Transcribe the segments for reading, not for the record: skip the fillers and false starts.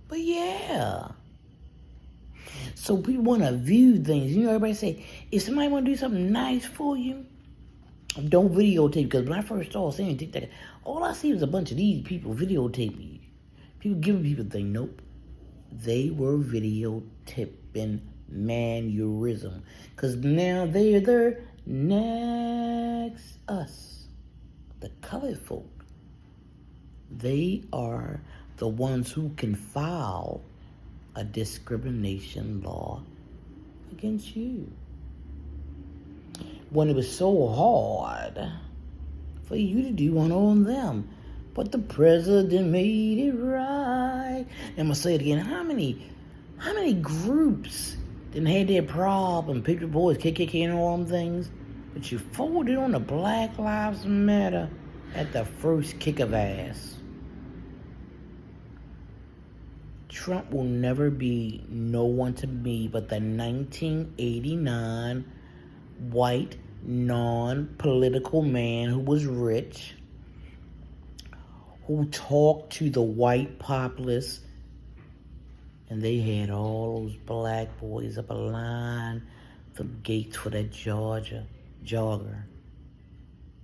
But yeah. So people want to view things. You know, everybody say, if somebody want to do something nice for you, don't videotape. Because when I first started seeing TikTok, all I see was a bunch of these people videotaping. People giving people things. Nope. They were videotaping mannerism. Because now they're there next us. The colored folk. They are the ones who can file a discrimination law against you. When it was so hard for you to do one on them. But the president made it right. And I'm gonna say it again. How many groups didn't have their problem? Paper Boys, KKK, and all them things. But you folded on the Black Lives Matter at the first kick of ass. Trump will never be no one to me but the 1989 white, non-political man who was rich, who talked to the white populace, and they had all those black boys up a line the gates for that Georgia jogger.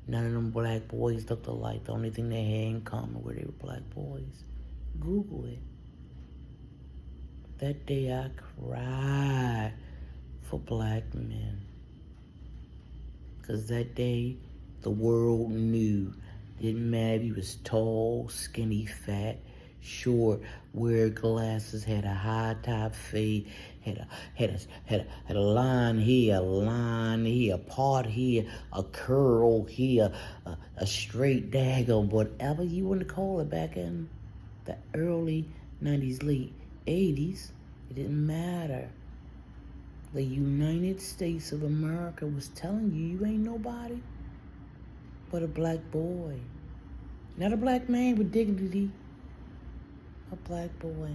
None of them black boys looked alike. The only thing they had in common were they were black boys. Google it. That day I cried for black men. Because that day, the world knew. Didn't matter if he was tall, skinny, fat, short, wear glasses, had a high top fade, had a line here, a line here, a part here, a curl here, a straight dagger, whatever you want to call it back in the early 90s, late 80s. It didn't matter. The United States of America was telling you, you ain't nobody but a black boy. Not a black man with dignity. A black boy.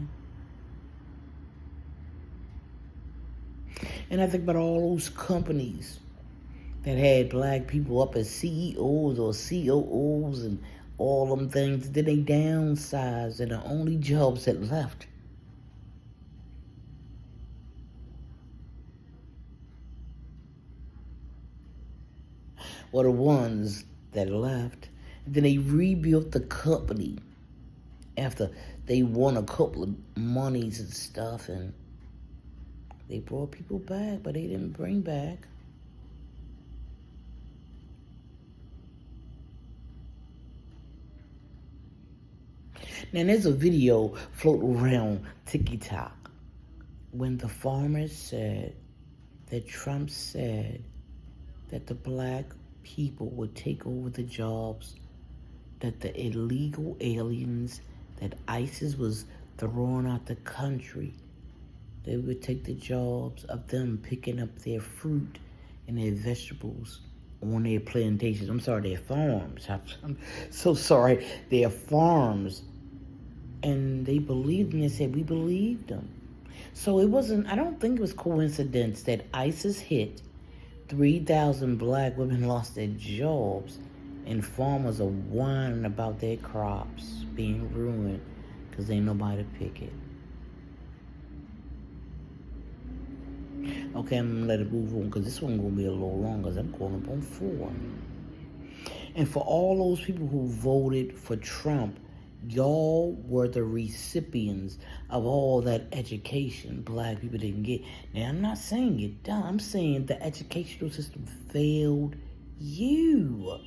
And I think about all those companies that had black people up as CEOs or COOs and all them things. Then they downsized and the only jobs that left were the ones that left. And then they rebuilt the company after they won a couple of monies and stuff, and they brought people back, but they didn't bring back now. There's a video floating around TikTok when the farmers said that Trump said that the black people would take over the jobs, that the illegal aliens that ISIS was throwing out the country, they would take the jobs of them picking up their fruit and their vegetables on their plantations. I'm sorry, their farms. I'm so sorry, their farms. And they believed, and they said, we believed them. So it wasn't, I don't think it was coincidence that ISIS hit, 3,000 black women lost their jobs, and farmers are whining about their crops being ruined because ain't nobody to pick it. Okay, I'm gonna let it move on because this one gonna be a little longer because I'm going up on 4. And for all those people who voted for Trump, y'all were the recipients of all that education black people didn't get. Now, I'm not saying it done. I'm saying the educational system failed you.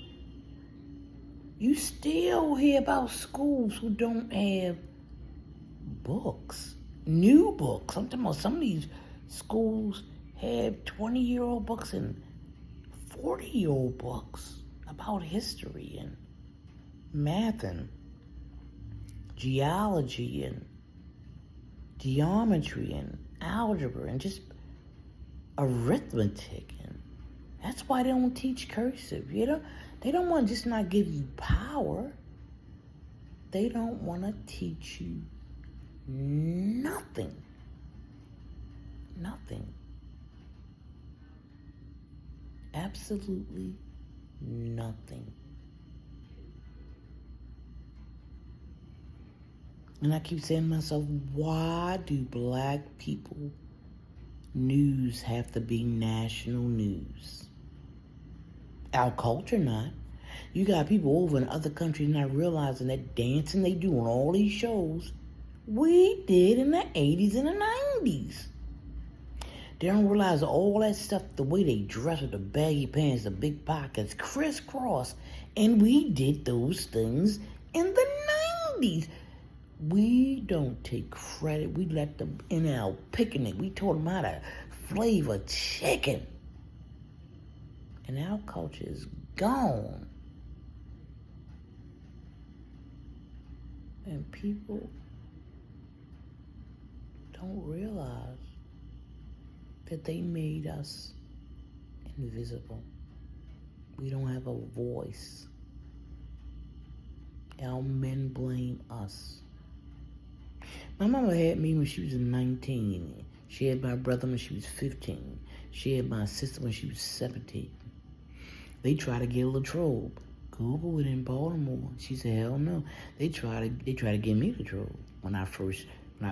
You still hear about schools who don't have books, new books. I'm talking about some of these schools have 20-year-old books and 40-year-old books about history and math and geology and geometry and algebra and just arithmetic. And that's why they don't teach cursive. You know, they don't want to just not give you power. They don't want to teach you nothing. Nothing. Absolutely nothing. And I keep saying to myself, why do black people news have to be national news? Our culture not. You got people over in other countries not realizing that dancing they do on all these shows, we did in the 80s and the 90s. They don't realize all that stuff, the way they dress with the baggy pants, the big pockets, crisscross. And we did those things in the 90s. We don't take credit. We let them in our picnic. We taught them how to flavor chicken. And our culture is gone. And people don't realize that they made us invisible. We don't have a voice. Our men blame us. My mama had me when she was 19. She had my brother when she was 15. She had my sister when she was 17. They tried to get Latrobe. Google it in Baltimore. She said, hell no. They tried to get me Latrobe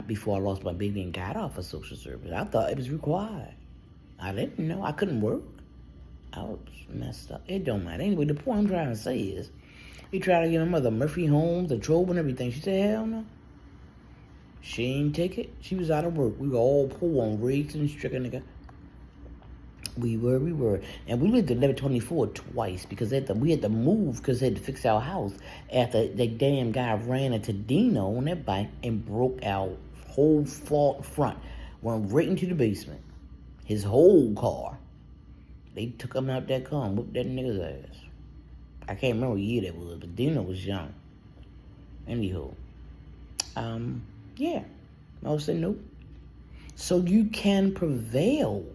before I lost my baby and got off of social service. I thought it was required. I didn't know. I couldn't work. I was messed up. It don't matter. Anyway, the point I'm trying to say is, they tried to get my mother Murphy Holmes, the Latrobe and everything. She said, hell no. She ain't take it. She was out of work. We were all poor on rates and stricken, nigga. We were. And we lived at 1124 twice because we had to move because they had to fix our house after that damn guy ran into Dino on that bike and broke our whole front. Went right into the basement. His whole car. They took him out that car and whooped that nigga's ass. I can't remember what year that was, but Dino was young. Anywho. Yeah. I was saying nope. So you can prevail.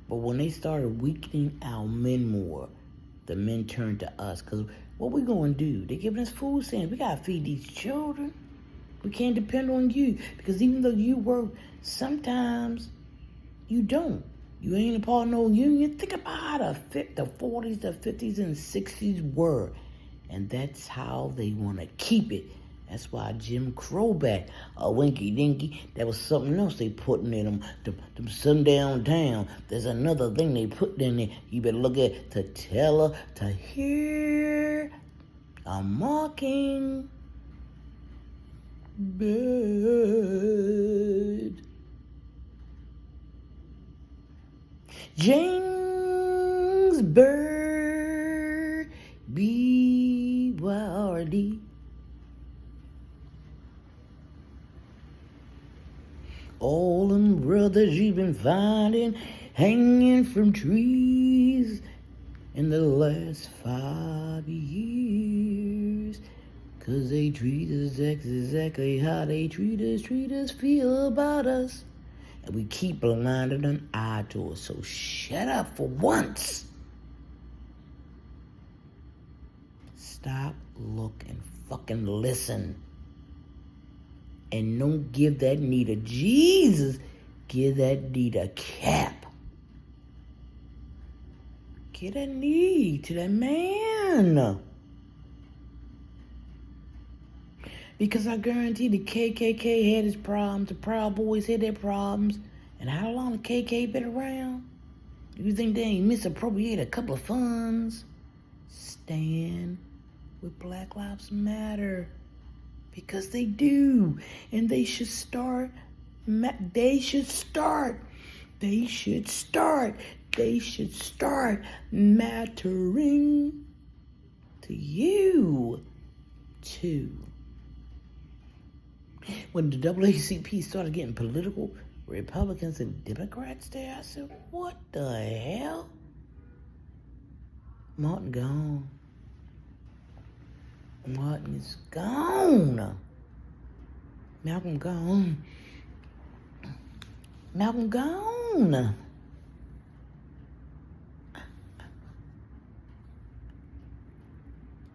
But when they started weakening our men more, the men turned to us. Because what we going to do? They're giving us food stamps. We got to feed these children. We can't depend on you. Because even though you work, sometimes you don't. You ain't a part of no union. Think about how the 40s, the 50s, and 60s were. And that's how they want to keep it. That's why Jim Crow back, a Winky Dinky, that was something else they putting in them sundown town. There's another thing they put in there. You better look at to tell her to hear a mocking bird. James Bird, B-Y-R-D. All them brothers you've been finding hanging from trees in the last 5 years. 'Cause they treat us exactly how they treat us, feel about us. And we keep blinding an eye to it. So shut up for once. Stop, look, and fucking listen. And don't give that knee to Jesus. Give that knee to Cap. Give that knee to that man. Because I guarantee the KKK had its problems. The Proud Boys had their problems. And how long the KKK been around? You think they ain't misappropriate a couple of funds? Stand with Black Lives Matter. Because they do. And they should start. They should start mattering to you too. When the NAACP started getting political, Republicans and Democrats there, I said, what the hell? Martin gone. Martin is gone. Malcolm gone. Malcolm gone.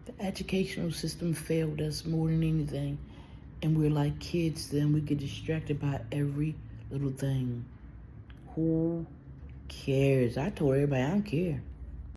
The educational system failed us more than anything. And we're like kids then. We get distracted by every little thing. Who cares? I told everybody I don't care.